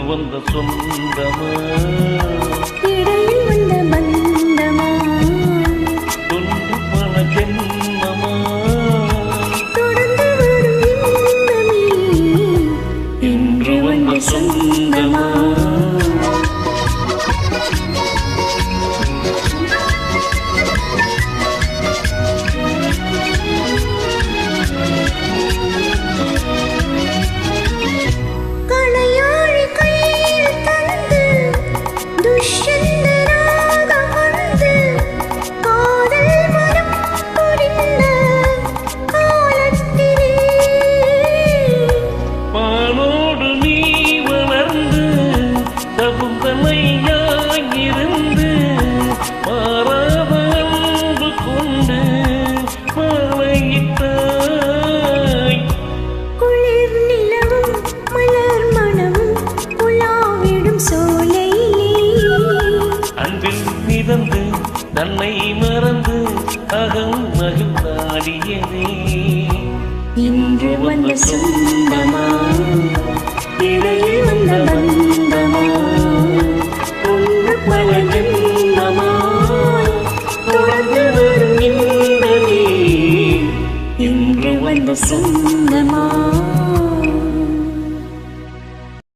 வந்த சொந்தமா இடையில் வந்த பந்தமா தொன்று பல ஜென்மமா தொடர்ந்து வரும் இன்பமே இன்று வந்த சொந்தமா இருந்து மாறாத அன்பு கொண்டு மாலையிட்டாய் குளிர் நிலவும் மலர் மனமும் உலாவிடும் சோலையிலே அன்பில் மிதந்து தன்னை மறந்து அகம் மகிழ்ந்தாடியதே இன்று வந்த சொந்தமா இடையில் வந்த பந்தமா ஒன்று பல ஜென்மமாய் தொடர்ந்து வரும் இன்பமே இன்று வந்த சொந்தமா